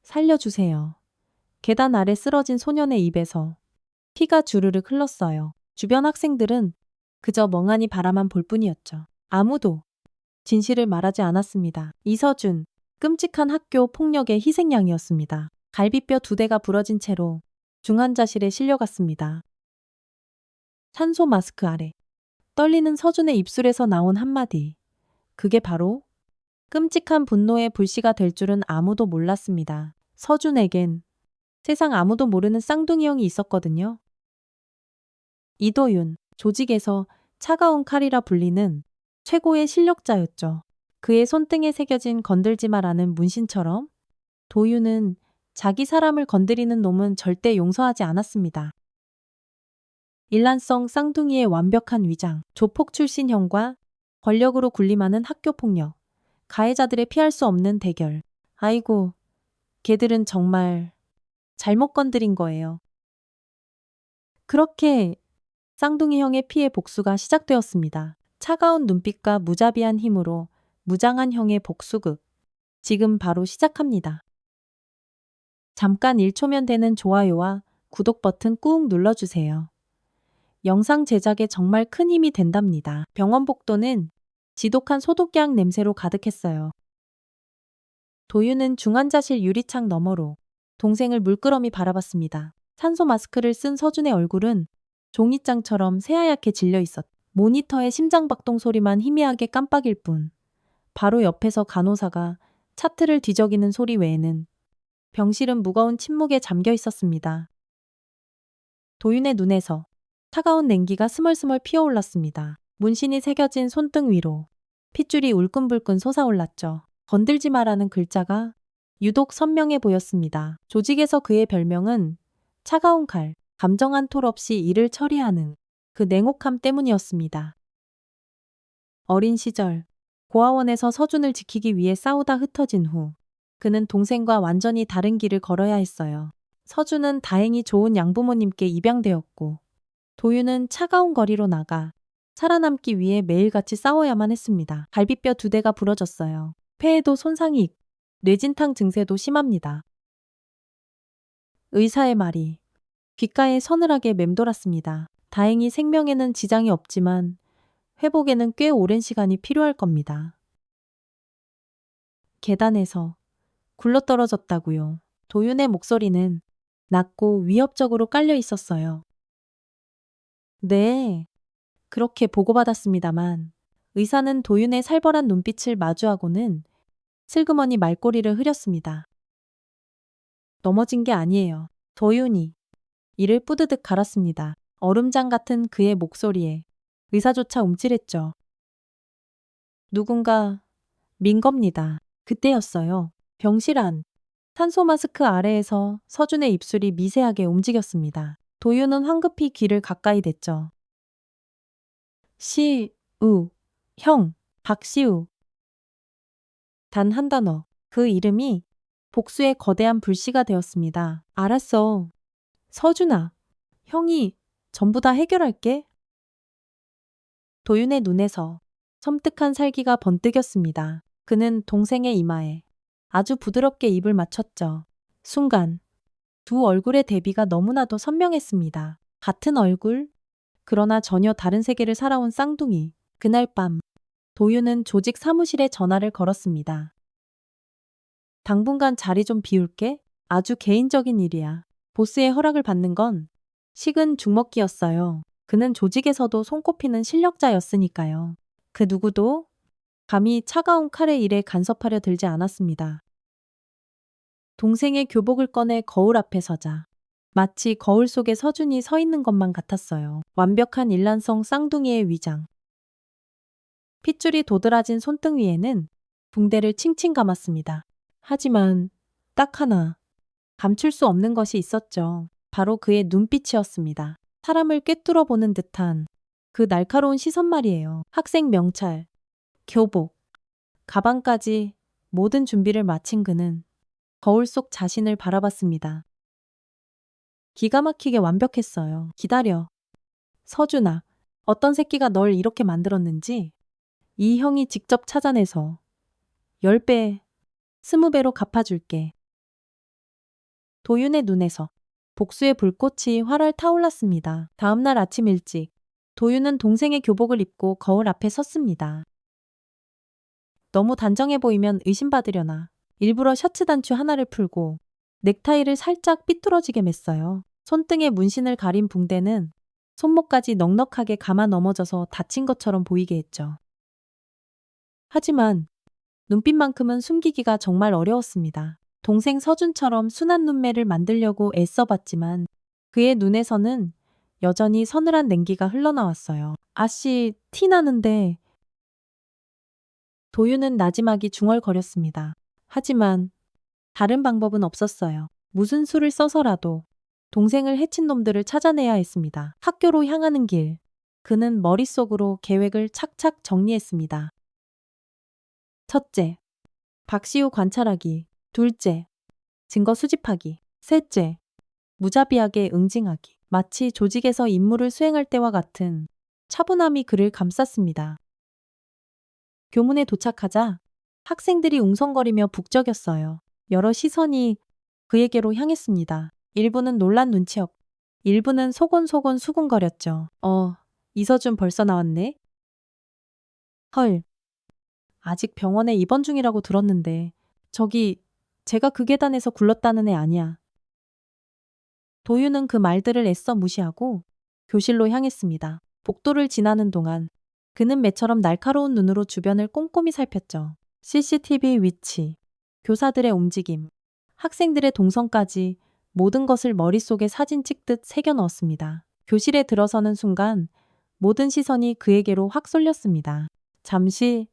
살려주세요. 계단 아래 쓰러진 소년의 입에서 피가 주르륵 흘렀어요. 주변 학생들은 그저 멍하니 바라만 볼 뿐이었죠. 아무도 진실을 말하지 않았습니다. 이서준, 끔찍한 학교 폭력의 희생양이었습니다. 갈비뼈 2대가 부러진 채로 중환자실에 실려갔습니다. 산소 마스크 아래 떨리는 서준의 입술에서 나온 한마디. 그게 바로 끔찍한 분노의 불씨가 될 줄은 아무도 몰랐습니다. 서준에겐 세상 아무도 모르는 쌍둥이 형이 있었거든요. 이도윤, 조직에서 차가운 칼이라 불리는 최고의 실력자였죠. 그의 손등에 새겨진 건들지 마라는 문신처럼 도윤은 자기 사람을 건드리는 놈은 절대 용서하지 않았습니다. 일란성 쌍둥이의 완벽한 위장, 조폭 출신 형과 권력으로 군림하는 학교폭력, 가해자들의 피할 수 없는 대결. 아이고, 걔들은 정말 잘못 건드린 거예요. 그렇게 쌍둥이 형의 피해 복수가 시작되었습니다. 차가운 눈빛과 무자비한 힘으로 무장한 형의 복수극. 지금 바로 시작합니다. 잠깐 1초면 되는 좋아요와 구독 버튼 꾹 눌러주세요. 영상 제작에 정말 큰 힘이 된답니다. 병원 복도는 지독한 소독약 냄새로 가득했어요. 도윤은 중환자실 유리창 너머로 동생을 물끄러미 바라봤습니다. 산소 마스크를 쓴 서준의 얼굴은 종이장처럼 새하얗게 질려 있었. 모니터의 심장박동 소리만 희미하게 깜빡일 뿐. 바로 옆에서 간호사가 차트를 뒤적이는 소리 외에는 병실은 무거운 침묵에 잠겨 있었습니다. 도윤의 눈에서 차가운 냉기가 스멀스멀 피어올랐습니다. 문신이 새겨진 손등 위로 핏줄이 울끈불끈 솟아올랐죠. 건들지 마라는 글자가 유독 선명해 보였습니다. 조직에서 그의 별명은 차가운 칼, 감정 한 톨 없이 일을 처리하는 그 냉혹함 때문이었습니다. 어린 시절, 고아원에서 서준을 지키기 위해 싸우다 흩어진 후 그는 동생과 완전히 다른 길을 걸어야 했어요. 서준은 다행히 좋은 양부모님께 입양되었고 도윤은 차가운 거리로 나가 살아남기 위해 매일같이 싸워야만 했습니다. 갈비뼈 2대가 부러졌어요. 폐에도 손상이 있고 뇌진탕 증세도 심합니다. 의사의 말이 귓가에 서늘하게 맴돌았습니다. 다행히 생명에는 지장이 없지만 회복에는 꽤 오랜 시간이 필요할 겁니다. 계단에서 굴러떨어졌다고요. 도윤의 목소리는 낮고 위협적으로 깔려 있었어요. 네, 그렇게 보고받았습니다만 의사는 도윤의 살벌한 눈빛을 마주하고는 슬그머니 말꼬리를 흐렸습니다. 넘어진 게 아니에요. 도윤이 이를 뿌드득 갈았습니다. 얼음장 같은 그의 목소리에 의사조차 움찔했죠. 누군가 민 겁니다. 그때였어요. 병실 안 산소 마스크 아래에서 서준의 입술이 미세하게 움직였습니다. 도윤은 황급히 귀를 가까이 댔죠. 시우, 형, 박시우. 단 한 단어, 그 이름이 복수의 거대한 불씨가 되었습니다. 알았어. 서준아, 형이 전부 다 해결할게. 도윤의 눈에서 섬뜩한 살기가 번뜩였습니다. 그는 동생의 이마에 아주 부드럽게 입을 맞췄죠. 순간 두 얼굴의 대비가 너무나도 선명했습니다. 같은 얼굴, 그러나 전혀 다른 세계를 살아온 쌍둥이. 그날 밤 도윤은 조직 사무실에 전화를 걸었습니다. 당분간 자리 좀 비울게. 아주 개인적인 일이야. 보스의 허락을 받는 건 식은 죽먹기였어요. 그는 조직에서도 손꼽히는 실력자였으니까요. 그 누구도 감히 차가운 칼의 일에 간섭하려 들지 않았습니다. 동생의 교복을 꺼내 거울 앞에 서자 마치 거울 속에 서준이 서 있는 것만 같았어요. 완벽한 일란성 쌍둥이의 위장. 핏줄이 도드라진 손등 위에는 붕대를 칭칭 감았습니다. 하지만 딱 하나 감출 수 없는 것이 있었죠. 바로 그의 눈빛이었습니다. 사람을 꿰뚫어 보는 듯한 그 날카로운 시선 말이에요. 학생 명찰, 교복, 가방까지 모든 준비를 마친 그는 거울 속 자신을 바라봤습니다. 기가 막히게 완벽했어요. 기다려. 서준아, 어떤 새끼가 널 이렇게 만들었는지 이 형이 직접 찾아내서 10배, 20배로 갚아줄게. 도윤의 눈에서 복수의 불꽃이 활활 타올랐습니다. 다음날 아침 일찍 도윤은 동생의 교복을 입고 거울 앞에 섰습니다. 너무 단정해 보이면 의심받으려나 일부러 셔츠 단추 하나를 풀고 넥타이를 살짝 삐뚤어지게 맸어요. 손등에 문신을 가린 붕대는 손목까지 넉넉하게 감아 넘어져서 다친 것처럼 보이게 했죠. 하지만 눈빛만큼은 숨기기가 정말 어려웠습니다. 동생 서준처럼 순한 눈매를 만들려고 애써봤지만 그의 눈에서는 여전히 서늘한 냉기가 흘러나왔어요. 아씨, 티 나는데. 도윤은 나지막이 중얼거렸습니다. 하지만 다른 방법은 없었어요. 무슨 수를 써서라도 동생을 해친 놈들을 찾아내야 했습니다. 학교로 향하는 길. 그는 머릿속으로 계획을 착착 정리했습니다. 첫째, 박시우 관찰하기. 둘째, 증거 수집하기. 셋째, 무자비하게 응징하기. 마치 조직에서 임무를 수행할 때와 같은 차분함이 그를 감쌌습니다. 교문에 도착하자 학생들이 웅성거리며 북적였어요. 여러 시선이 그에게로 향했습니다. 일부는 놀란 눈치였고 일부는 소곤소곤 수군거렸죠. 이서준 벌써 나왔네? 헐, 아직 병원에 입원 중이라고 들었는데 저기 제가 그 계단에서 굴렀다는 애 아니야. 도윤은 그 말들을 애써 무시하고 교실로 향했습니다. 복도를 지나는 동안 그는 매처럼 날카로운 눈으로 주변을 꼼꼼히 살폈죠. CCTV 위치, 교사들의 움직임, 학생들의 동선까지 모든 것을 머릿속에 사진 찍듯 새겨 넣었습니다. 교실에 들어서는 순간 모든 시선이 그에게로 확 쏠렸습니다. 잠시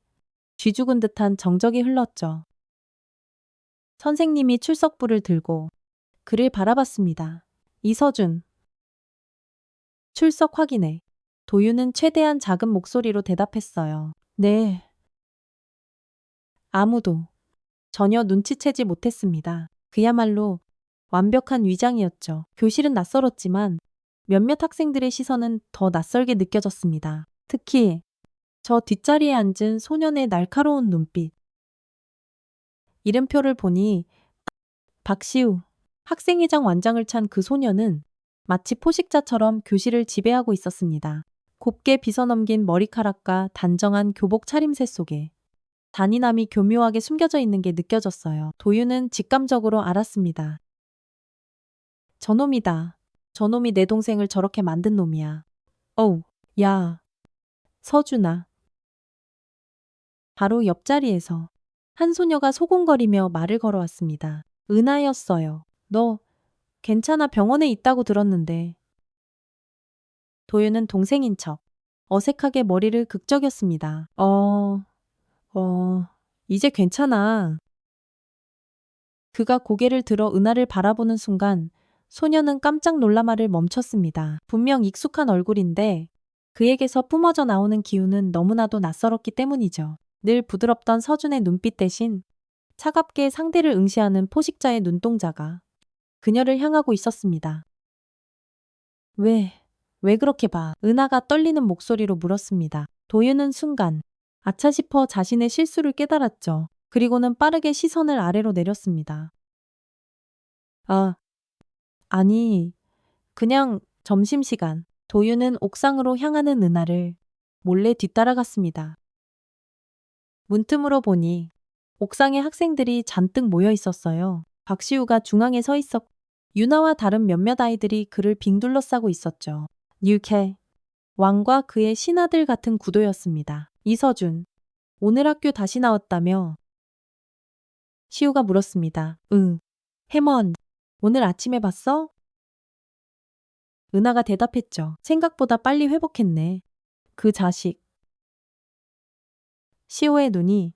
쥐죽은 듯한 정적이 흘렀죠. 선생님이 출석부를 들고 그를 바라봤습니다. 이서준. 출석 확인해. 도윤은 최대한 작은 목소리로 대답했어요. 네. 아무도 전혀 눈치채지 못했습니다. 그야말로 완벽한 위장이었죠. 교실은 낯설었지만 몇몇 학생들의 시선은 더 낯설게 느껴졌습니다. 특히 저 뒷자리에 앉은 소년의 날카로운 눈빛. 이름표를 보니 박시우. 학생회장 완장을 찬 그 소년은 마치 포식자처럼 교실을 지배하고 있었습니다. 곱게 빗어넘긴 머리카락과 단정한 교복 차림새 속에 잔인함이 교묘하게 숨겨져 있는 게 느껴졌어요. 도윤은 직감적으로 알았습니다. 저놈이다. 저놈이 내 동생을 저렇게 만든 놈이야. 어우, 야, 서준아. 바로 옆자리에서 한 소녀가 소곤거리며 말을 걸어왔습니다. 은하였어요. 너 괜찮아, 병원에 있다고 들었는데. 도윤은 동생인 척 어색하게 머리를 극적였습니다. 이제 괜찮아. 그가 고개를 들어 은하를 바라보는 순간 소녀는 깜짝 놀라 말을 멈췄습니다. 분명 익숙한 얼굴인데 그에게서 뿜어져 나오는 기운은 너무나도 낯설었기 때문이죠. 늘 부드럽던 서준의 눈빛 대신 차갑게 상대를 응시하는 포식자의 눈동자가 그녀를 향하고 있었습니다. 왜 그렇게 봐? 은하가 떨리는 목소리로 물었습니다. 도윤은 순간 아차 싶어 자신의 실수를 깨달았죠. 그리고는 빠르게 시선을 아래로 내렸습니다. 아니, 그냥 점심시간. 도윤은 옥상으로 향하는 은하를 몰래 뒤따라갔습니다. 문틈으로 보니 옥상에 학생들이 잔뜩 모여 있었어요. 박시우가 중앙에 서 있었고 유나와 다른 몇몇 아이들이 그를 빙둘러싸고 있었죠. 뉴케, 왕과 그의 신하들 같은 구도였습니다. 이서준, 오늘 학교 다시 나왔다며? 시우가 물었습니다. 응. 해먼, 오늘 아침에 봤어? 은하가 대답했죠. 생각보다 빨리 회복했네. 그 자식. 시우의 눈이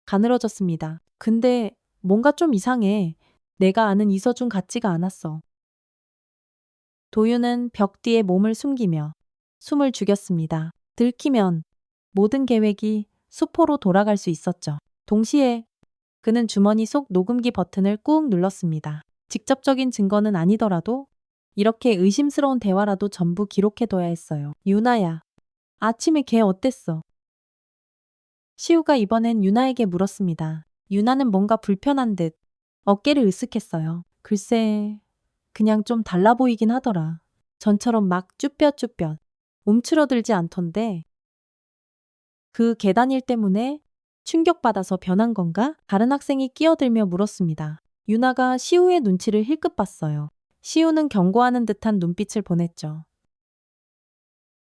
가늘어졌습니다. 근데 뭔가 좀 이상해. 내가 아는 이서준 같지가 않았어. 도윤은 벽 뒤에 몸을 숨기며 숨을 죽였습니다. 들키면 모든 계획이 수포로 돌아갈 수 있었죠. 동시에 그는 주머니 속 녹음기 버튼을 꾹 눌렀습니다. 직접적인 증거는 아니더라도 이렇게 의심스러운 대화라도 전부 기록해둬야 했어요. 유나야, 아침에 걔 어땠어? 시우가 이번엔 유나에게 물었습니다. 유나는 뭔가 불편한 듯 어깨를 으쓱했어요. 글쎄, 그냥 좀 달라 보이긴 하더라. 전처럼 막 쭈뼛쭈뼛 움츠러들지 않던데 그 계단일 때문에 충격받아서 변한 건가? 다른 학생이 끼어들며 물었습니다. 유나가 시우의 눈치를 힐끗 봤어요. 시우는 경고하는 듯한 눈빛을 보냈죠.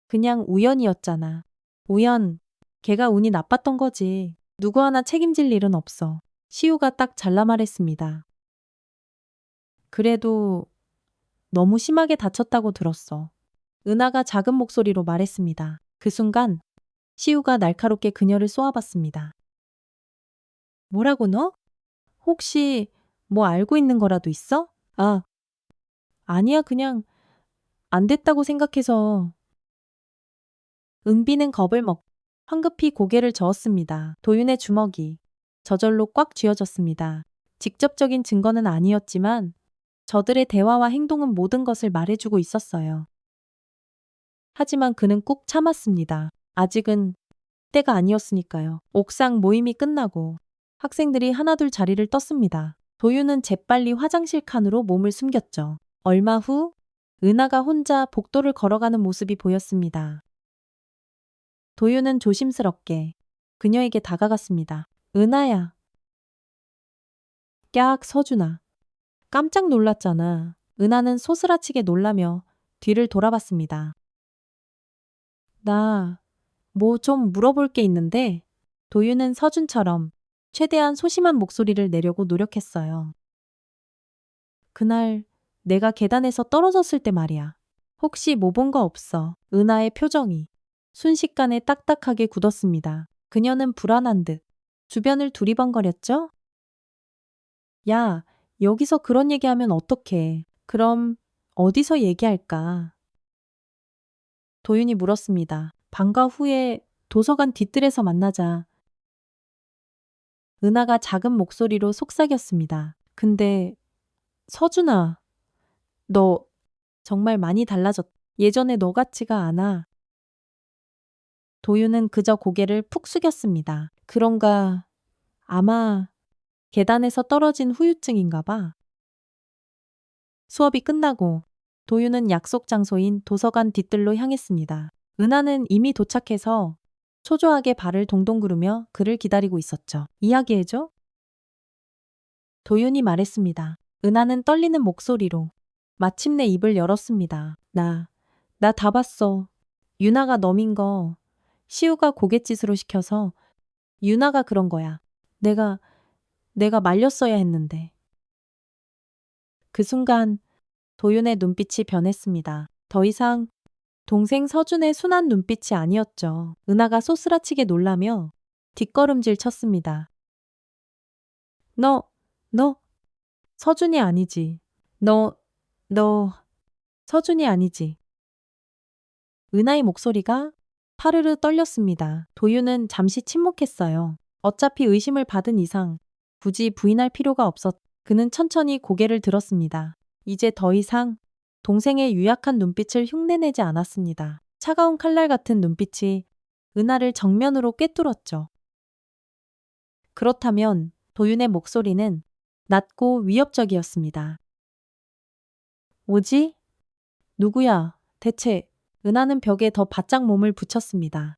그냥 우연이었잖아. 우연. 걔가 운이 나빴던 거지. 누구 하나 책임질 일은 없어. 시우가 딱 잘라 말했습니다. 그래도 너무 심하게 다쳤다고 들었어. 은하가 작은 목소리로 말했습니다. 그 순간 시우가 날카롭게 그녀를 쏘아봤습니다. 뭐라고 너? 혹시 뭐 알고 있는 거라도 있어? 아, 아니야 그냥 안 됐다고 생각해서. 은비는 겁을 먹 황급히 고개를 저었습니다. 도윤의 주먹이 저절로 꽉 쥐어졌습니다. 직접적인 증거는 아니었지만 저들의 대화와 행동은 모든 것을 말해주고 있었어요. 하지만 그는 꾹 참았습니다. 아직은 때가 아니었으니까요. 옥상 모임이 끝나고 학생들이 하나둘 자리를 떴습니다. 도윤은 재빨리 화장실 칸으로 몸을 숨겼죠. 얼마 후 은하가 혼자 복도를 걸어가는 모습이 보였습니다. 도윤은 조심스럽게 그녀에게 다가갔습니다. 은하야. 깍 서준아. 깜짝 놀랐잖아. 은하는 소스라치게 놀라며 뒤를 돌아봤습니다. 나 뭐 좀 물어볼 게 있는데 도윤은 서준처럼 최대한 소심한 목소리를 내려고 노력했어요. 그날 내가 계단에서 떨어졌을 때 말이야. 혹시 뭐 본 거 없어? 은하의 표정이 순식간에 딱딱하게 굳었습니다. 그녀는 불안한 듯 주변을 두리번거렸죠? 야, 여기서 그런 얘기하면 어떡해. 그럼 어디서 얘기할까? 도윤이 물었습니다. 방과 후에 도서관 뒤뜰에서 만나자. 은하가 작은 목소리로 속삭였습니다. 근데 서준아, 너 정말 많이 달라졌. 예전에 너 같지가 않아. 도윤은 그저 고개를 푹 숙였습니다. 그런가? 아마 계단에서 떨어진 후유증인가 봐. 수업이 끝나고 도윤은 약속 장소인 도서관 뒤뜰로 향했습니다. 은하는 이미 도착해서 초조하게 발을 동동 구르며 그를 기다리고 있었죠. 이야기해줘? 도윤이 말했습니다. 은하는 떨리는 목소리로 마침내 입을 열었습니다. 나 다 봤어. 유나가 넘인 거 시우가 고갯짓으로 시켜서 유나가 그런 거야. 내가 말렸어야 했는데. 그 순간 도윤의 눈빛이 변했습니다. 더 이상 동생 서준의 순한 눈빛이 아니었죠. 은하가 소스라치게 놀라며 뒷걸음질 쳤습니다. 너, 서준이 아니지. 너, 서준이 아니지. 은하의 목소리가 파르르 떨렸습니다. 도윤은 잠시 침묵했어요. 어차피 의심을 받은 이상 굳이 부인할 필요가 없었. 그는 천천히 고개를 들었습니다. 이제 더 이상 동생의 유약한 눈빛을 흉내내지 않았습니다. 차가운 칼날 같은 눈빛이 은하를 정면으로 꿰뚫었죠. 그렇다면 도윤의 목소리는 낮고 위협적이었습니다. 뭐지? 누구야? 대체 은하는 벽에 더 바짝 몸을 붙였습니다.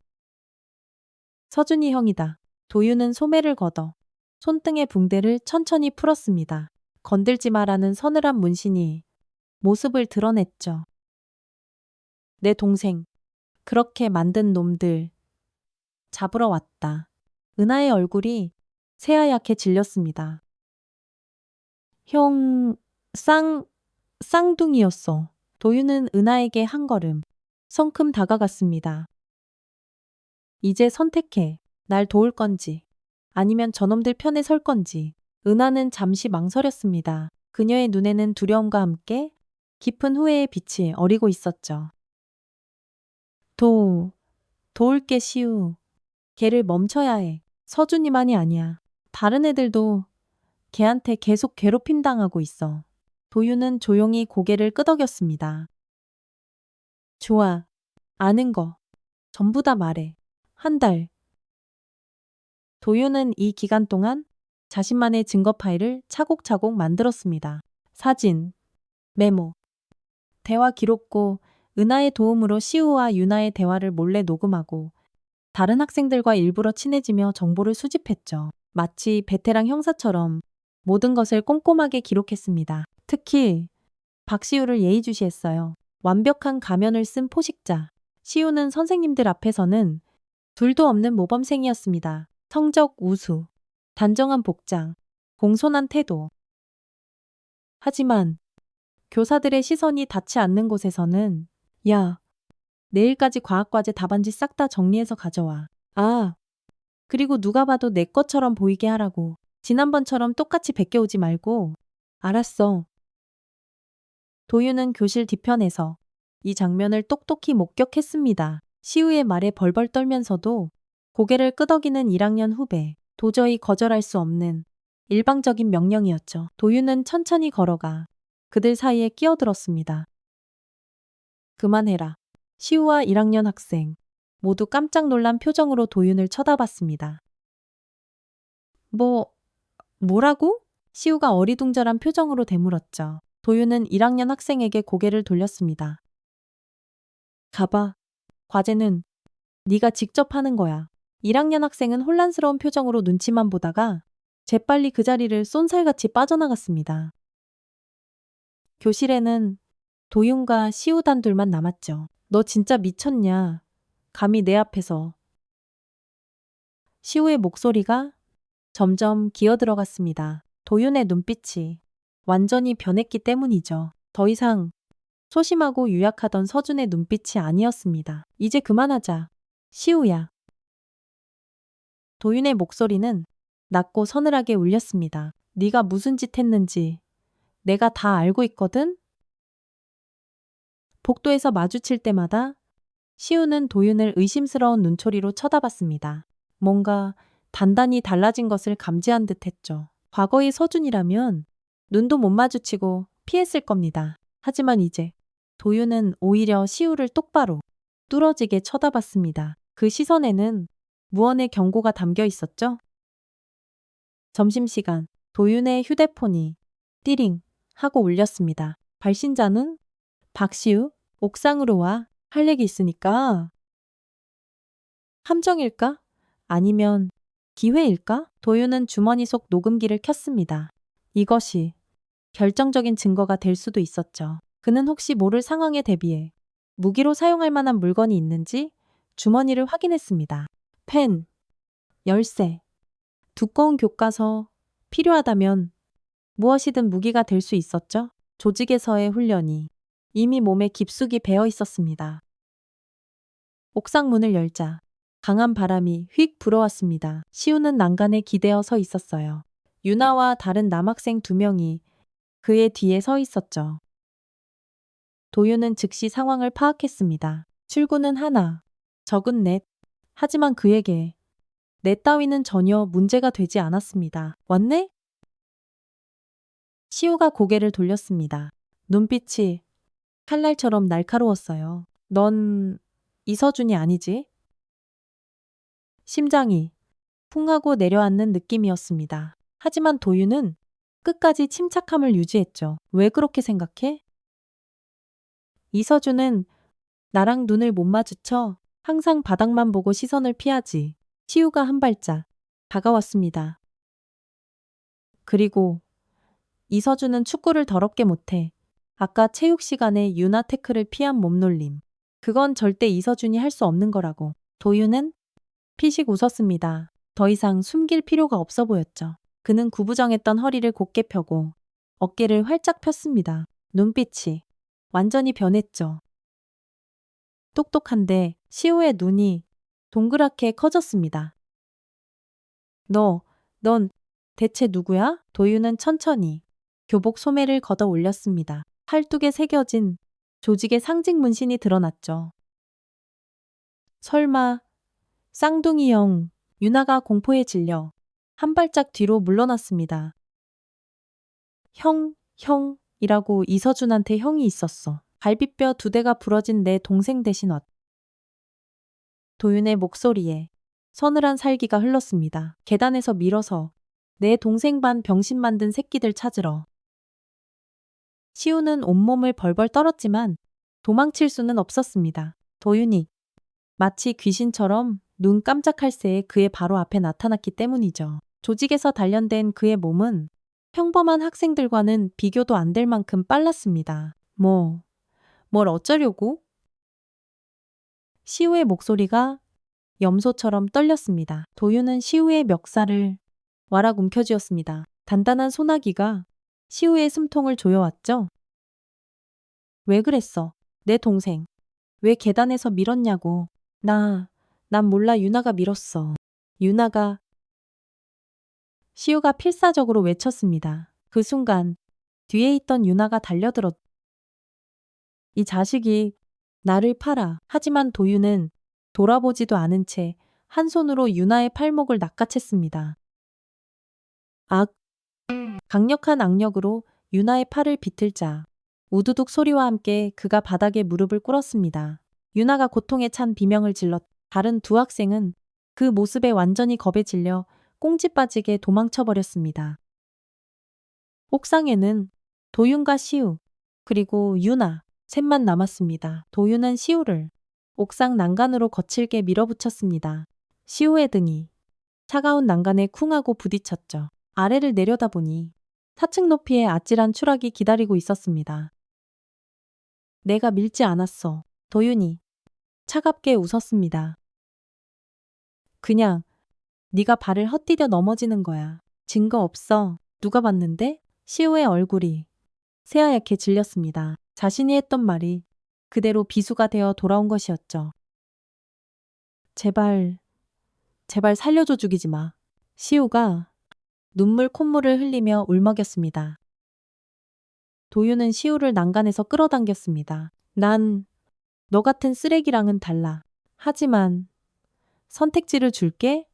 서준이 형이다. 도윤은 소매를 걷어 손등의 붕대를 천천히 풀었습니다. 건들지 마라는 서늘한 문신이 모습을 드러냈죠. 내 동생, 그렇게 만든 놈들 잡으러 왔다. 은하의 얼굴이 새하얗게 질렸습니다. 형, 쌍둥이였어. 도윤은 은하에게 한 걸음 성큼 다가갔습니다. 이제 선택해. 날 도울 건지 아니면 저놈들 편에 설 건지. 은하는 잠시 망설였습니다. 그녀의 눈에는 두려움과 함께 깊은 후회의 빛이 어리고 있었죠. 도울게 시우. 걔를 멈춰야 해. 서준이만이 아니야. 다른 애들도 걔한테 계속 괴롭힘 당하고 있어. 도윤은 조용히 고개를 끄덕였습니다. 좋아. 아는 거. 전부 다 말해. 한 달. 도윤은 이 기간 동안 자신만의 증거 파일을 차곡차곡 만들었습니다. 사진, 메모, 대화 기록고 은하의 도움으로 시우와 유나의 대화를 몰래 녹음하고 다른 학생들과 일부러 친해지며 정보를 수집했죠. 마치 베테랑 형사처럼 모든 것을 꼼꼼하게 기록했습니다. 특히 박시우를 예의주시했어요. 완벽한 가면을 쓴 포식자. 시우는 선생님들 앞에서는 둘도 없는 모범생이었습니다. 성적 우수, 단정한 복장, 공손한 태도. 하지만 교사들의 시선이 닿지 않는 곳에서는 야, 내일까지 과학과제 답안지 싹 다 정리해서 가져와. 아, 그리고 누가 봐도 내 것처럼 보이게 하라고. 지난번처럼 똑같이 베껴오지 말고. 알았어. 도유는 교실 뒤편에서 이 장면을 똑똑히 목격했습니다. 시우의 말에 벌벌 떨면서도 고개를 끄덕이는 1학년 후배. 도저히 거절할 수 없는 일방적인 명령이었죠. 도유는 천천히 걸어가 그들 사이에 끼어들었습니다. 그만해라. 시우와 1학년 학생 모두 깜짝 놀란 표정으로 도윤을 쳐다봤습니다. 뭐라고? 시우가 어리둥절한 표정으로 되물었죠. 도윤은 1학년 학생에게 고개를 돌렸습니다. 가봐. 과제는 네가 직접 하는 거야. 1학년 학생은 혼란스러운 표정으로 눈치만 보다가 재빨리 그 자리를 쏜살같이 빠져나갔습니다. 교실에는 도윤과 시우 단둘만 남았죠. 너 진짜 미쳤냐? 감히 내 앞에서. 시우의 목소리가 점점 기어들어갔습니다. 도윤의 눈빛이 완전히 변했기 때문이죠. 더 이상 소심하고 유약하던 서준의 눈빛이 아니었습니다. 이제 그만하자. 시우야. 도윤의 목소리는 낮고 서늘하게 울렸습니다. 네가 무슨 짓 했는지 내가 다 알고 있거든? 복도에서 마주칠 때마다 시우는 도윤을 의심스러운 눈초리로 쳐다봤습니다. 뭔가 단단히 달라진 것을 감지한 듯 했죠. 과거의 서준이라면 눈도 못 마주치고 피했을 겁니다. 하지만 이제 도윤은 오히려 시우를 똑바로 뚫어지게 쳐다봤습니다. 그 시선에는 무언의 경고가 담겨 있었죠? 점심시간 도윤의 휴대폰이 띠링 하고 울렸습니다. 발신자는 박시우, 옥상으로 와. 할 얘기 있으니까. 함정일까? 아니면 기회일까? 도윤은 주머니 속 녹음기를 켰습니다. 이것이 결정적인 증거가 될 수도 있었죠. 그는 혹시 모를 상황에 대비해 무기로 사용할 만한 물건이 있는지 주머니를 확인했습니다. 펜, 열쇠, 두꺼운 교과서, 필요하다면 무엇이든 무기가 될 수 있었죠. 조직에서의 훈련이 이미 몸에 깊숙이 배어 있었습니다. 옥상 문을 열자 강한 바람이 휙 불어왔습니다. 시우는 난간에 기대어 서 있었어요. 유나와 다른 남학생 2명이 그의 뒤에 서 있었죠. 도윤은 즉시 상황을 파악했습니다. 출구는 하나, 적은 넷. 하지만 그에게 넷 따위는 전혀 문제가 되지 않았습니다. 왔네? 시우가 고개를 돌렸습니다. 눈빛이 칼날처럼 날카로웠어요. 넌 이서준이 아니지? 심장이 쿵 하고 내려앉는 느낌이었습니다. 하지만 도윤은 끝까지 침착함을 유지했죠. 왜 그렇게 생각해? 이서준은 나랑 눈을 못 마주쳐 항상 바닥만 보고 시선을 피하지. 시우가 한 발짝 다가왔습니다. 그리고 이서준은 축구를 더럽게 못해. 아까 체육 시간에 유나 태클을 피한 몸놀림. 그건 절대 이서준이 할 수 없는 거라고. 도윤은 피식 웃었습니다. 더 이상 숨길 필요가 없어 보였죠. 그는 구부정했던 허리를 곧게 펴고 어깨를 활짝 폈습니다. 눈빛이 완전히 변했죠. 똑똑한데 시우의 눈이 동그랗게 커졌습니다. 넌 대체 누구야? 도윤은 천천히 교복 소매를 걷어 올렸습니다. 팔뚝에 새겨진 조직의 상징 문신이 드러났죠. 설마 쌍둥이 형. 유나가 공포에 질려 한 발짝 뒤로 물러났습니다. 형이라고 이서준한테 형이 있었어. 갈비뼈 2대가 부러진 내 동생 대신 도윤의 목소리에 서늘한 살기가 흘렀습니다. 계단에서 밀어서 내 동생 반 병신 만든 새끼들 찾으러 시우는 온몸을 벌벌 떨었지만 도망칠 수는 없었습니다. 도윤이 마치 귀신처럼 눈 깜짝할 새에 그의 바로 앞에 나타났기 때문이죠. 조직에서 단련된 그의 몸은 평범한 학생들과는 비교도 안 될 만큼 빨랐습니다. 뭘 어쩌려고? 시우의 목소리가 염소처럼 떨렸습니다. 도윤은 시우의 멱살을 와락 움켜쥐었습니다. 단단한 소나기가 시우의 숨통을 조여왔죠. 왜 그랬어? 내 동생. 왜 계단에서 밀었냐고. 난 몰라. 유나가 밀었어. 유나가. 시우가 필사적으로 외쳤습니다. 그 순간 뒤에 있던 유나가 달려들었. 이 자식이 나를 팔아. 하지만 도윤은 돌아보지도 않은 채 한 손으로 유나의 팔목을 낚아챘습니다. 악! 강력한 악력으로 유나의 팔을 비틀자 우두둑 소리와 함께 그가 바닥에 무릎을 꿇었습니다. 유나가 고통에 찬 비명을 질렀. 다른 두 학생은 그 모습에 완전히 겁에 질려 꽁지 빠지게 도망쳐버렸습니다. 옥상에는 도윤과 시우, 그리고 유나, 셋만 남았습니다. 도윤은 시우를 옥상 난간으로 거칠게 밀어붙였습니다. 시우의 등이 차가운 난간에 쿵 하고 부딪혔죠. 아래를 내려다보니 4층 높이의 아찔한 추락이 기다리고 있었습니다. 내가 밀지 않았어. 도윤이 차갑게 웃었습니다. 그냥 네가 발을 헛디뎌 넘어지는 거야. 증거 없어. 누가 봤는데? 시우의 얼굴이 새하얗게 질렸습니다. 자신이 했던 말이 그대로 비수가 되어 돌아온 것이었죠. 제발 살려줘. 죽이지 마. 시우가 눈물 콧물을 흘리며 울먹였습니다. 도윤은 시우를 난간에서 끌어당겼습니다. 난 너 같은 쓰레기랑은 달라. 하지만 선택지를 줄게.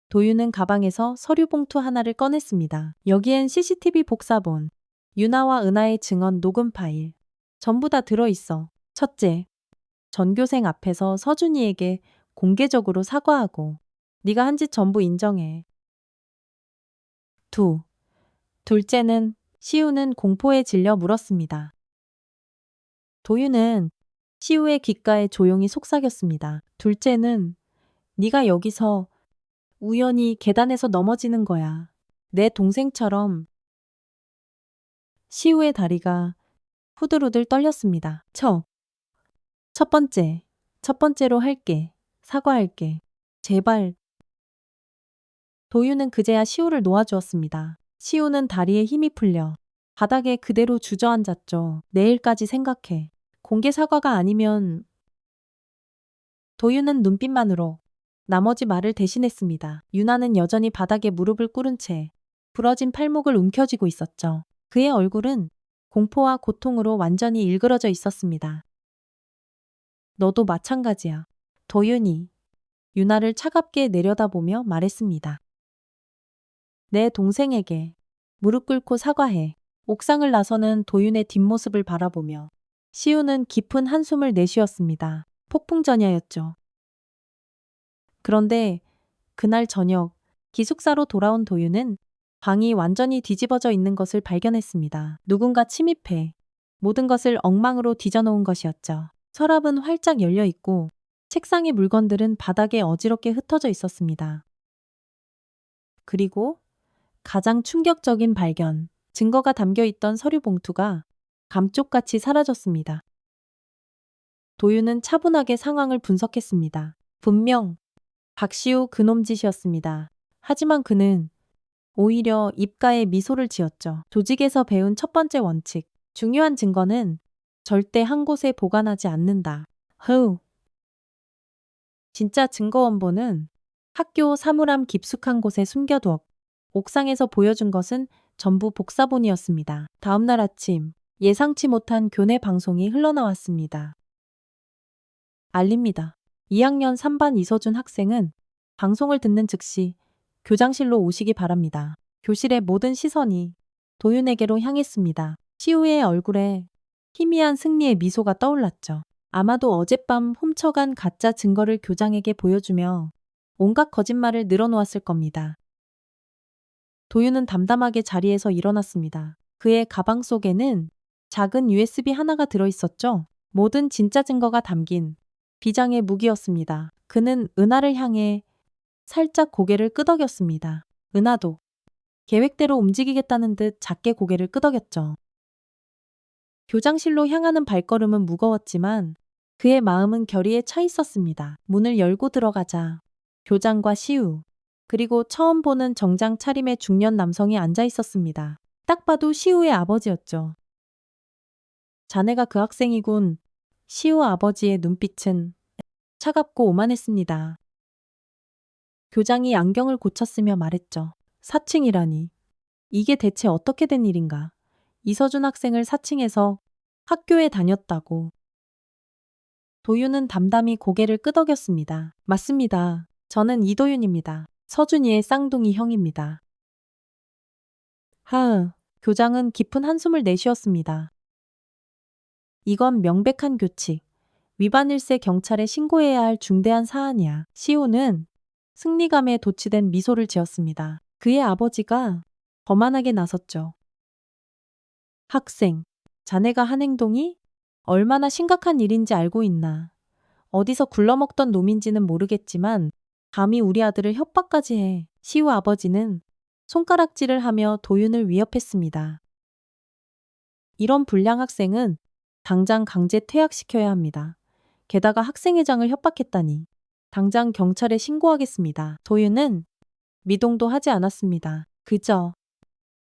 도윤은 가방에서 서류 봉투 하나를 꺼냈습니다. 여기엔 CCTV 복사본, 유나와 은하의 증언 녹음 파일, 전부 다 들어있어. 첫째, 전교생 앞에서 서준이에게 공개적으로 사과하고 네가 한 짓 전부 인정해. 둘째는 시우는 공포에 질려 물었습니다. 도윤은 시우의 귓가에 조용히 속삭였습니다. 둘째는 네가 여기서 우연히 계단에서 넘어지는 거야. 내 동생처럼. 시우의 다리가 후들후들 떨렸습니다. 첫 번째로 할게. 사과할게. 제발. 도윤은 그제야 시우를 놓아주었습니다. 시우는 다리에 힘이 풀려 바닥에 그대로 주저앉았죠. 내일까지 생각해. 공개 사과가 아니면. 도윤은 눈빛만으로 나머지 말을 대신했습니다. 유나는 여전히 바닥에 무릎을 꿇은 채 부러진 팔목을 움켜쥐고 있었죠. 그의 얼굴은 공포와 고통으로 완전히 일그러져 있었습니다. 너도 마찬가지야. 도윤이 유나를 차갑게 내려다보며 말했습니다. 내 동생에게 무릎 꿇고 사과해. 옥상을 나서는 도윤의 뒷모습을 바라보며 시우는 깊은 한숨을 내쉬었습니다. 폭풍전야였죠. 그런데 그날 저녁 기숙사로 돌아온 도윤은 방이 완전히 뒤집어져 있는 것을 발견했습니다. 누군가 침입해 모든 것을 엉망으로 뒤져놓은 것이었죠. 서랍은 활짝 열려 있고 책상의 물건들은 바닥에 어지럽게 흩어져 있었습니다. 그리고 가장 충격적인 발견, 증거가 담겨 있던 서류 봉투가 감쪽같이 사라졌습니다. 도윤은 차분하게 상황을 분석했습니다. 분명 박시우 그놈 짓이었습니다. 하지만 그는 오히려 입가에 미소를 지었죠. 조직에서 배운 첫 번째 원칙, 중요한 증거는 절대 한 곳에 보관하지 않는다. 진짜 증거 원본은 학교 사물함 깊숙한 곳에 숨겨두었고 옥상에서 보여준 것은 전부 복사본이었습니다. 다음날 아침 예상치 못한 교내 방송이 흘러나왔습니다. 알립니다. 2학년 3반 이서준 학생은 방송을 듣는 즉시 교장실로 오시기 바랍니다. 교실의 모든 시선이 도윤에게로 향했습니다. 시우의 얼굴에 희미한 승리의 미소가 떠올랐죠. 아마도 어젯밤 훔쳐간 가짜 증거를 교장에게 보여주며 온갖 거짓말을 늘어놓았을 겁니다. 도윤은 담담하게 자리에서 일어났습니다. 그의 가방 속에는 작은 USB 하나가 들어있었죠. 모든 진짜 증거가 담긴 비장의 무기였습니다. 그는 은하를 향해 살짝 고개를 끄덕였습니다. 은하도 계획대로 움직이겠다는 듯 작게 고개를 끄덕였죠. 교장실로 향하는 발걸음은 무거웠지만 그의 마음은 결의에 차 있었습니다. 문을 열고 들어가자 교장과 시우, 그리고 처음 보는 정장 차림의 중년 남성이 앉아 있었습니다. 딱 봐도 시우의 아버지였죠. 자네가 그 학생이군. 시우 아버지의 눈빛은 차갑고 오만했습니다. 교장이 안경을 고쳤으며 말했죠. 사칭이라니. 이게 대체 어떻게 된 일인가? 이서준 학생을 사칭해서 학교에 다녔다고. 도윤은 담담히 고개를 끄덕였습니다. 맞습니다. 저는 이도윤입니다. 서준이의 쌍둥이 형입니다. 교장은 깊은 한숨을 내쉬었습니다. 이건 명백한 교칙. 위반일세 경찰에 신고해야 할 중대한 사안이야. 시호는 승리감에 도취된 미소를 지었습니다. 그의 아버지가 거만하게 나섰죠. 학생, 자네가 한 행동이 얼마나 심각한 일인지 알고 있나. 어디서 굴러먹던 놈인지는 모르겠지만 감히 우리 아들을 협박까지 해. 시우 아버지는 손가락질을 하며 도윤을 위협했습니다. 이런 불량 학생은 당장 강제 퇴학시켜야 합니다. 게다가 학생회장을 협박했다니. 당장 경찰에 신고하겠습니다. 도윤은 미동도 하지 않았습니다. 그저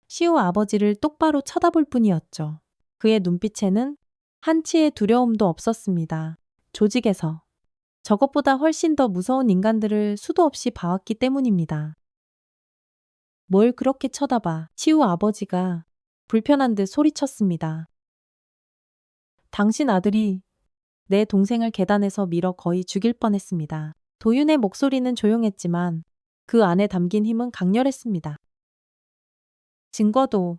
시우 아버지를 똑바로 쳐다볼 뿐이었죠. 그의 눈빛에는 한치의 두려움도 없었습니다. 조직에서 저것보다 훨씬 더 무서운 인간들을 수도 없이 봐왔기 때문입니다. 뭘 그렇게 쳐다봐. 시우 아버지가 불편한 듯 소리쳤습니다. 당신 아들이 내 동생을 계단에서 밀어 거의 죽일 뻔했습니다. 도윤의 목소리는 조용했지만 그 안에 담긴 힘은 강렬했습니다. 증거도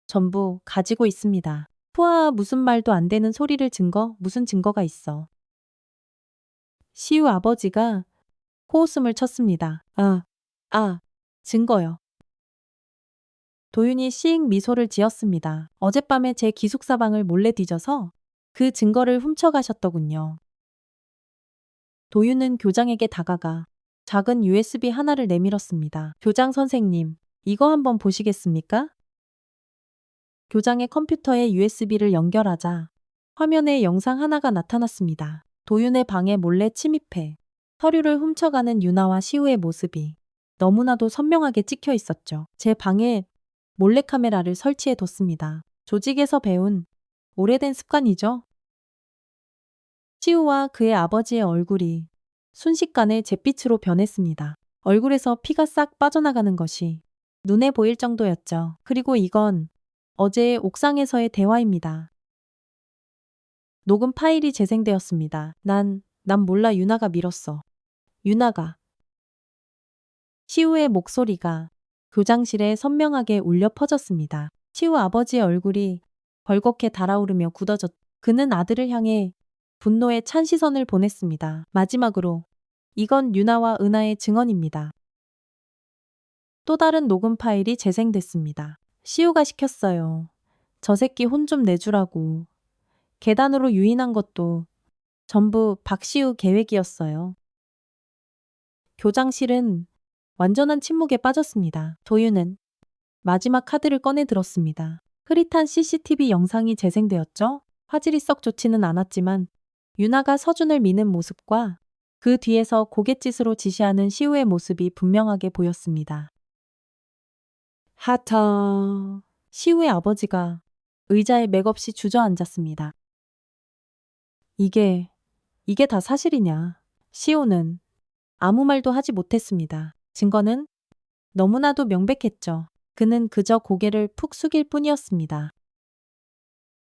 전부 가지고 있습니다. 푸아 무슨 말도 안 되는 소리를 무슨 증거가 있어. 시우 아버지가 코웃음을 쳤습니다. 증거요. 도윤이 씩 미소를 지었습니다. 어젯밤에 제 기숙사방을 몰래 뒤져서 그 증거를 훔쳐가셨더군요. 도윤은 교장에게 다가가 작은 USB 하나를 내밀었습니다. 교장 선생님, 이거 한번 보시겠습니까? 교장의 컴퓨터에 USB를 연결하자 화면에 영상 하나가 나타났습니다. 도윤의 방에 몰래 침입해 서류를 훔쳐가는 유나와 시우의 모습이 너무나도 선명하게 찍혀 있었죠. 제 방에 몰래카메라를 설치해 뒀습니다. 조직에서 배운 오래된 습관이죠. 시우와 그의 아버지의 얼굴이 순식간에 잿빛으로 변했습니다. 얼굴에서 피가 싹 빠져나가는 것이 눈에 보일 정도였죠. 그리고 이건 어제의 옥상에서의 대화입니다. 녹음 파일이 재생되었습니다. 난 몰라. 유나가 밀었어. 유나가. 시우의 목소리가 교장실에 선명하게 울려 퍼졌습니다. 시우 아버지의 얼굴이 벌겋게 달아오르며 굳어졌. 그는 아들을 향해 분노의 찬 시선을 보냈습니다. 마지막으로 이건 유나와 은하의 증언입니다. 또 다른 녹음 파일이 재생됐습니다. 시우가 시켰어요. 저 새끼 혼 좀 내주라고. 계단으로 유인한 것도 전부 박시우 계획이었어요. 교장실은 완전한 침묵에 빠졌습니다. 도윤은 마지막 카드를 꺼내 들었습니다. 흐릿한 CCTV 영상이 재생되었죠? 화질이 썩 좋지는 않았지만 유나가 서준을 미는 모습과 그 뒤에서 고갯짓으로 지시하는 시우의 모습이 분명하게 보였습니다. 하터. 시우의 아버지가 의자에 맥없이 주저앉았습니다. 이게 다 사실이냐? 시우는 아무 말도 하지 못했습니다. 증거는 너무나도 명백했죠. 그는 그저 고개를 푹 숙일 뿐이었습니다.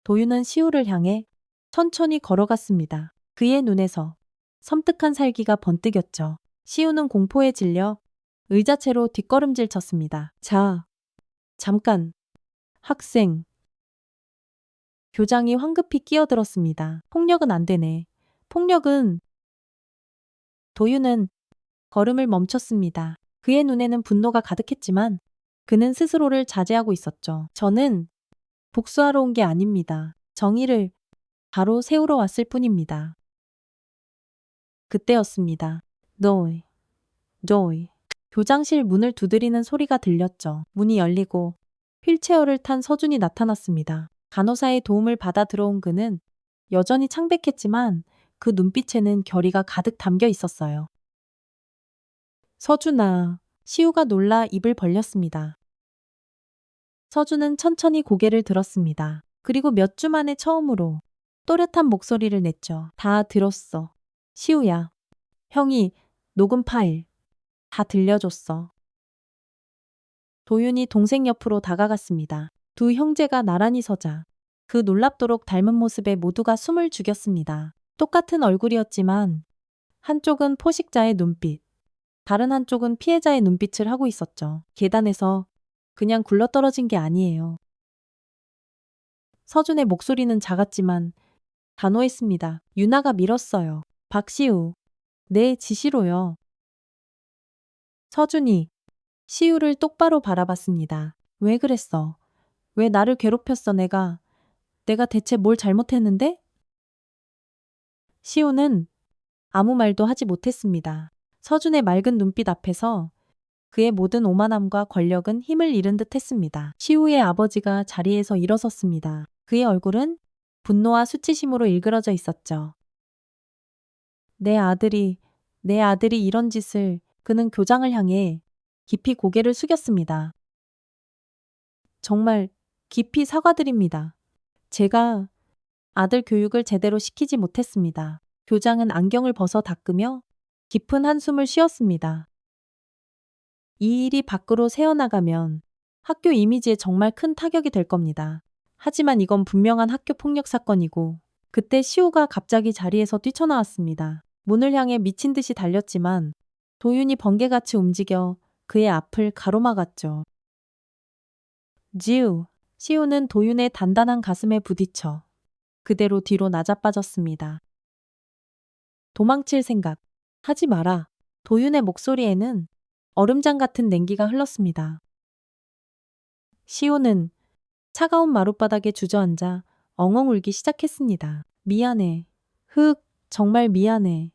도윤은 시우를 향해 천천히 걸어갔습니다. 그의 눈에서 섬뜩한 살기가 번뜩였죠. 시우는 공포에 질려 의자채로 뒷걸음질 쳤습니다. 자, 잠깐. 학생. 교장이 황급히 끼어들었습니다. 폭력은 안 되네. 폭력은. 도윤은 걸음을 멈췄습니다. 그의 눈에는 분노가 가득했지만 그는 스스로를 자제하고 있었죠. 저는 복수하러 온 게 아닙니다. 정의를 바로 세우러 왔을 뿐입니다. 그때였습니다. 조이, 조이. 교장실 문을 두드리는 소리가 들렸죠. 문이 열리고 휠체어를 탄 서준이 나타났습니다. 간호사의 도움을 받아 들어온 그는 여전히 창백했지만 그 눈빛에는 결의가 가득 담겨 있었어요. 서준아, 시우가 놀라 입을 벌렸습니다. 서준은 천천히 고개를 들었습니다. 그리고 몇 주 만에 처음으로 또렷한 목소리를 냈죠. 다 들었어. 시우야. 형이 녹음 파일 다 들려줬어. 도윤이 동생 옆으로 다가갔습니다. 두 형제가 나란히 서자 그 놀랍도록 닮은 모습에 모두가 숨을 죽였습니다. 똑같은 얼굴이었지만 한쪽은 포식자의 눈빛, 다른 한쪽은 피해자의 눈빛을 하고 있었죠. 계단에서 그냥 굴러떨어진 게 아니에요. 서준의 목소리는 작았지만 단호했습니다. 유나가 밀었어요. 박시우. 내 지시로요. 서준이 시우를 똑바로 바라봤습니다. 왜 그랬어? 왜 나를 괴롭혔어 내가 대체 뭘 잘못했는데? 시우는 아무 말도 하지 못했습니다. 서준의 맑은 눈빛 앞에서 그의 모든 오만함과 권력은 힘을 잃은 듯 했습니다. 시우의 아버지가 자리에서 일어섰습니다. 그의 얼굴은 분노와 수치심으로 일그러져 있었죠. 내 아들이 이런 짓을 그는 교장을 향해 깊이 고개를 숙였습니다. 정말 깊이 사과드립니다. 제가 아들 교육을 제대로 시키지 못했습니다. 교장은 안경을 벗어 닦으며 깊은 한숨을 쉬었습니다. 이 일이 밖으로 새어나가면 학교 이미지에 정말 큰 타격이 될 겁니다. 하지만 이건 분명한 학교 폭력 사건이고 그때 시우가 갑자기 자리에서 뛰쳐나왔습니다. 문을 향해 미친 듯이 달렸지만 도윤이 번개같이 움직여 그의 앞을 가로막았죠. 지우, 시우는 도윤의 단단한 가슴에 부딪혀 그대로 뒤로 낮아빠졌습니다. 도망칠 생각 하지 마라. 도윤의 목소리에는 얼음장 같은 냉기가 흘렀습니다. 시우는 차가운 마룻바닥에 주저앉아 엉엉 울기 시작했습니다. 미안해. 정말 미안해.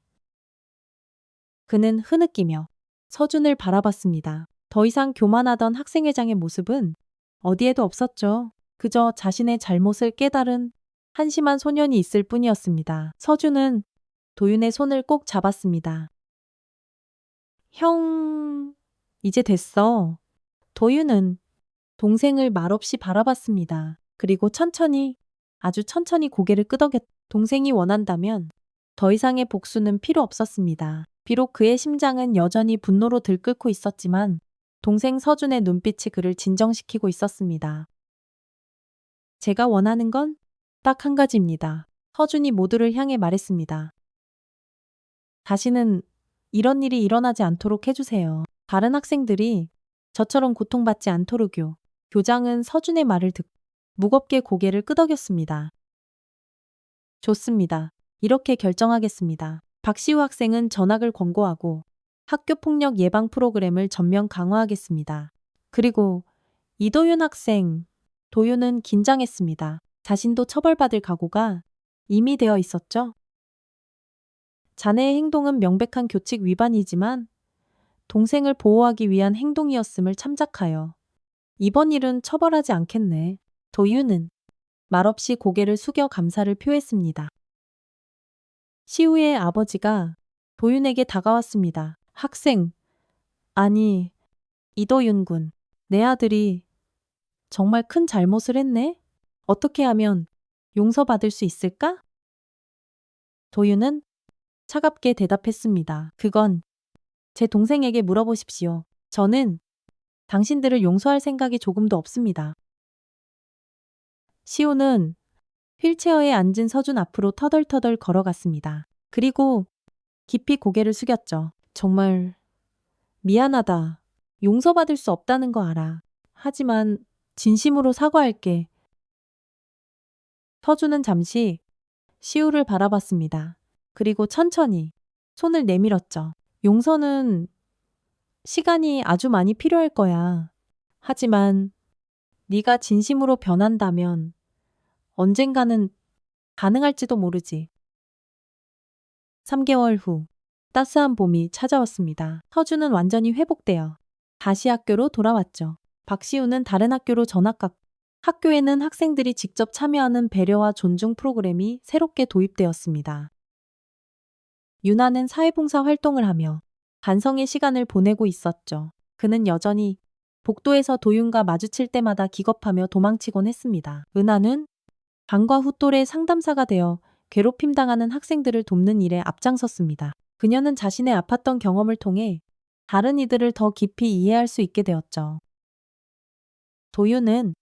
그는 흐느끼며 서준을 바라봤습니다. 더 이상 교만하던 학생회장의 모습은 어디에도 없었죠. 그저 자신의 잘못을 깨달은 한심한 소년이 있을 뿐이었습니다. 서준은 도윤의 손을 꼭 잡았습니다. 형, 이제 됐어. 도윤은 동생을 말없이 바라봤습니다. 그리고 아주 천천히 고개를 끄덕였. 동생이 원한다면 더 이상의 복수는 필요 없었습니다. 비록 그의 심장은 여전히 분노로 들끓고 있었지만 동생 서준의 눈빛이 그를 진정시키고 있었습니다. 제가 원하는 건 딱 한 가지입니다. 서준이 모두를 향해 말했습니다. 다시는 이런 일이 일어나지 않도록 해주세요. 다른 학생들이 저처럼 고통받지 않도록요. 교장은 서준의 말을 듣고 무겁게 고개를 끄덕였습니다. 좋습니다. 이렇게 결정하겠습니다. 박시우 학생은 전학을 권고하고 학교폭력 예방 프로그램을 전면 강화하겠습니다. 그리고 이도윤 학생, 도윤은 긴장했습니다. 자신도 처벌받을 각오가 이미 되어 있었죠. 자네의 행동은 명백한 교칙 위반이지만 동생을 보호하기 위한 행동이었음을 참작하여 이번 일은 처벌하지 않겠네. 도윤은 말없이 고개를 숙여 감사를 표했습니다. 시우의 아버지가 도윤에게 다가왔습니다. 학생, 아니, 이도윤 군, 내 아들이 정말 큰 잘못을 했네? 어떻게 하면 용서받을 수 있을까? 도윤은 차갑게 대답했습니다. 그건 제 동생에게 물어보십시오. 저는 당신들을 용서할 생각이 조금도 없습니다. 시우는 휠체어에 앉은 서준 앞으로 터덜터덜 걸어갔습니다. 그리고 깊이 고개를 숙였죠. 정말 미안하다. 용서받을 수 없다는 거 알아. 하지만 진심으로 사과할게. 서준은 잠시 시우를 바라봤습니다. 그리고 천천히 손을 내밀었죠. 용서는 시간이 아주 많이 필요할 거야. 하지만 네가 진심으로 변한다면 언젠가는 가능할지도 모르지. 3개월 후 따스한 봄이 찾아왔습니다. 서준은 완전히 회복되어 다시 학교로 돌아왔죠. 박시우는 다른 학교로 전학 갔고 학교에는 학생들이 직접 참여하는 배려와 존중 프로그램이 새롭게 도입되었습니다. 유나는 사회봉사 활동을 하며 반성의 시간을 보내고 있었죠. 그는 여전히 복도에서 도윤과 마주칠 때마다 기겁하며 도망치곤 했습니다. 은하는 방과 후 또래 상담사가 되어 괴롭힘 당하는 학생들을 돕는 일에 앞장섰습니다. 그녀는 자신의 아팠던 경험을 통해 다른 이들을 더 깊이 이해할 수 있게 되었죠. 도윤은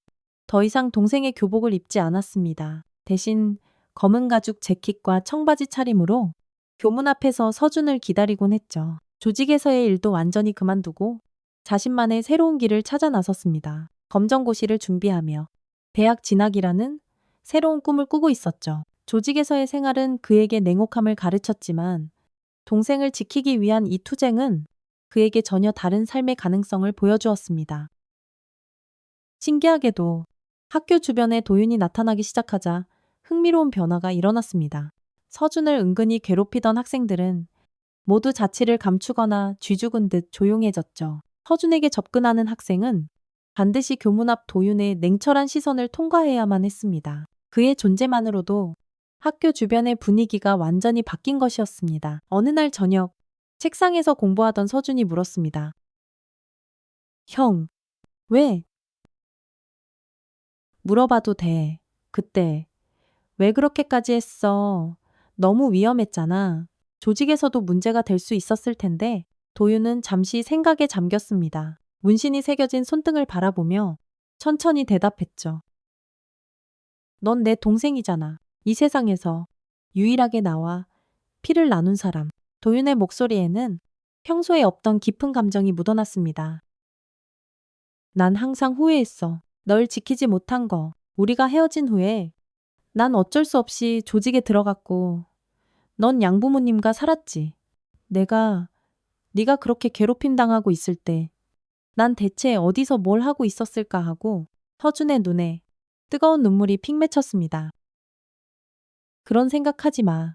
더 이상 동생의 교복을 입지 않았습니다. 대신 검은 가죽 재킷과 청바지 차림으로 교문 앞에서 서준을 기다리곤 했죠. 조직에서의 일도 완전히 그만두고 자신만의 새로운 길을 찾아 나섰습니다. 검정고시를 준비하며 대학 진학이라는 새로운 꿈을 꾸고 있었죠. 조직에서의 생활은 그에게 냉혹함을 가르쳤지만 동생을 지키기 위한 이 투쟁은 그에게 전혀 다른 삶의 가능성을 보여주었습니다. 신기하게도 학교 주변에 도윤이 나타나기 시작하자 흥미로운 변화가 일어났습니다. 서준을 은근히 괴롭히던 학생들은 모두 자취를 감추거나 쥐죽은 듯 조용해졌죠. 서준에게 접근하는 학생은 반드시 교문 앞 도윤의 냉철한 시선을 통과해야만 했습니다. 그의 존재만으로도 학교 주변의 분위기가 완전히 바뀐 것이었습니다. 어느 날 저녁, 책상에서 공부하던 서준이 물었습니다. 형, 왜? 물어봐도 돼. 그때 왜 그렇게까지 했어? 너무 위험했잖아. 조직에서도 문제가 될 수 있었을 텐데 도윤은 잠시 생각에 잠겼습니다. 문신이 새겨진 손등을 바라보며 천천히 대답했죠. 넌 내 동생이잖아. 이 세상에서 유일하게 나와 피를 나눈 사람. 도윤의 목소리에는 평소에 없던 깊은 감정이 묻어났습니다. 난 항상 후회했어. 널 지키지 못한 거. 우리가 헤어진 후에 난 어쩔 수 없이 조직에 들어갔고 넌 양부모님과 살았지. 네가 그렇게 괴롭힘 당하고 있을 때 난 대체 어디서 뭘 하고 있었을까 하고 서준의 눈에 뜨거운 눈물이 픽 맺혔습니다. 그런 생각하지 마.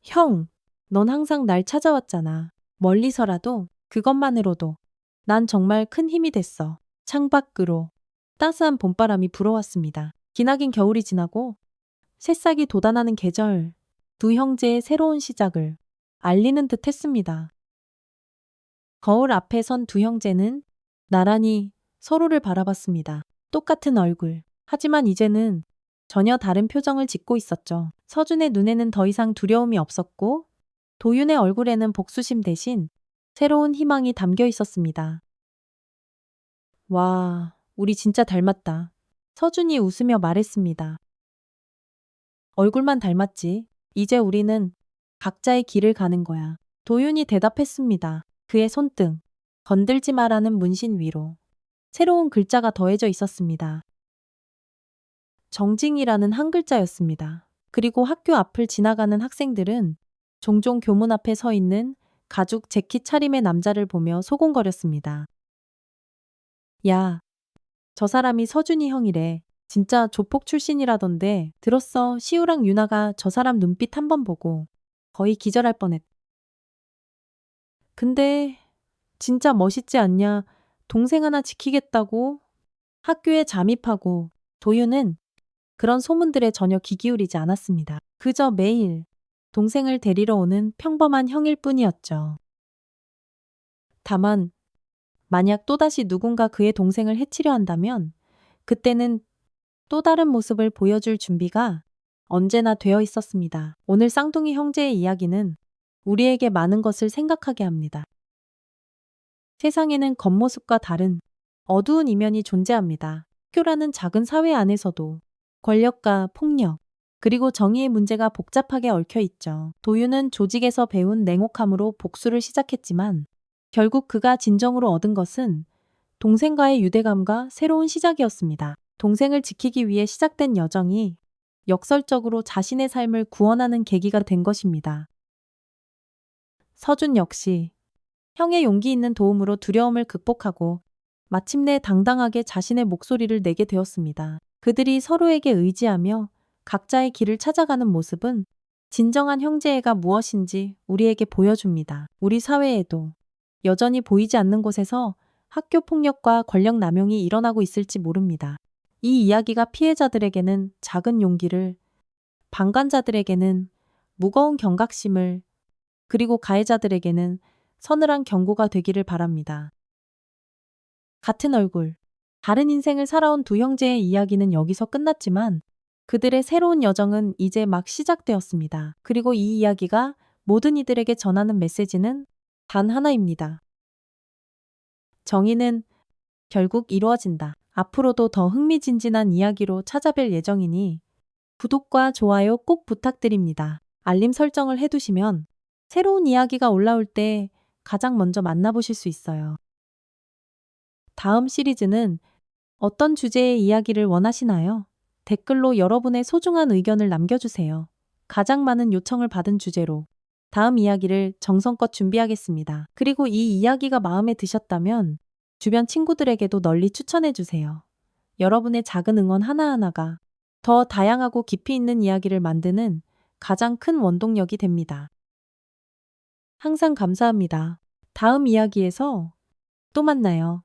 형, 넌 항상 날 찾아왔잖아. 멀리서라도 그것만으로도 난 정말 큰 힘이 됐어. 창밖으로 따스한 봄바람이 불어왔습니다. 기나긴 겨울이 지나고 새싹이 돋아나는 계절, 두 형제의 새로운 시작을 알리는 듯 했습니다. 거울 앞에 선 두 형제는 나란히 서로를 바라봤습니다. 똑같은 얼굴. 하지만 이제는 전혀 다른 표정을 짓고 있었죠. 서준의 눈에는 더 이상 두려움이 없었고 도윤의 얼굴에는 복수심 대신 새로운 희망이 담겨 있었습니다. 와, 우리 진짜 닮았다. 서준이 웃으며 말했습니다. 얼굴만 닮았지. 이제 우리는 각자의 길을 가는 거야. 도윤이 대답했습니다. 그의 손등, 건들지 마라는 문신 위로 새로운 글자가 더해져 있었습니다. 정징이라는 한 글자였습니다. 그리고 학교 앞을 지나가는 학생들은 종종 교문 앞에 서 있는 가죽 재킷 차림의 남자를 보며 소곤거렸습니다. 야, 저 사람이 서준이 형이래. 진짜 조폭 출신이라던데 들었어. 시우랑 유나가 저 사람 눈빛 한 번 보고 거의 기절할 뻔했. 근데 진짜 멋있지 않냐? 동생 하나 지키겠다고? 학교에 잠입하고 도윤은 그런 소문들에 전혀 귀 기울이지 않았습니다. 그저 매일 동생을 데리러 오는 평범한 형일 뿐이었죠. 다만 만약 또다시 누군가 그의 동생을 해치려 한다면 그때는 또 다른 모습을 보여줄 준비가 언제나 되어 있었습니다. 오늘 쌍둥이 형제의 이야기는 우리에게 많은 것을 생각하게 합니다. 세상에는 겉모습과 다른 어두운 이면이 존재합니다. 학교라는 작은 사회 안에서도 권력과 폭력, 그리고 정의의 문제가 복잡하게 얽혀 있죠. 도윤은 조직에서 배운 냉혹함으로 복수를 시작했지만 결국 그가 진정으로 얻은 것은 동생과의 유대감과 새로운 시작이었습니다. 동생을 지키기 위해 시작된 여정이 역설적으로 자신의 삶을 구원하는 계기가 된 것입니다. 서준 역시 형의 용기 있는 도움으로 두려움을 극복하고 마침내 당당하게 자신의 목소리를 내게 되었습니다. 그들이 서로에게 의지하며 각자의 길을 찾아가는 모습은 진정한 형제애가 무엇인지 우리에게 보여줍니다. 우리 사회에도 여전히 보이지 않는 곳에서 학교 폭력과 권력 남용이 일어나고 있을지 모릅니다. 이 이야기가 피해자들에게는 작은 용기를, 방관자들에게는 무거운 경각심을, 그리고 가해자들에게는 서늘한 경고가 되기를 바랍니다. 같은 얼굴, 다른 인생을 살아온 두 형제의 이야기는 여기서 끝났지만 그들의 새로운 여정은 이제 막 시작되었습니다. 그리고 이 이야기가 모든 이들에게 전하는 메시지는 단 하나입니다. 정의는 결국 이루어진다. 앞으로도 더 흥미진진한 이야기로 찾아뵐 예정이니 구독과 좋아요 꼭 부탁드립니다. 알림 설정을 해두시면 새로운 이야기가 올라올 때 가장 먼저 만나보실 수 있어요. 다음 시리즈는 어떤 주제의 이야기를 원하시나요? 댓글로 여러분의 소중한 의견을 남겨주세요. 가장 많은 요청을 받은 주제로 다음 이야기를 정성껏 준비하겠습니다. 그리고 이 이야기가 마음에 드셨다면 주변 친구들에게도 널리 추천해주세요. 여러분의 작은 응원 하나하나가 더 다양하고 깊이 있는 이야기를 만드는 가장 큰 원동력이 됩니다. 항상 감사합니다. 다음 이야기에서 또 만나요.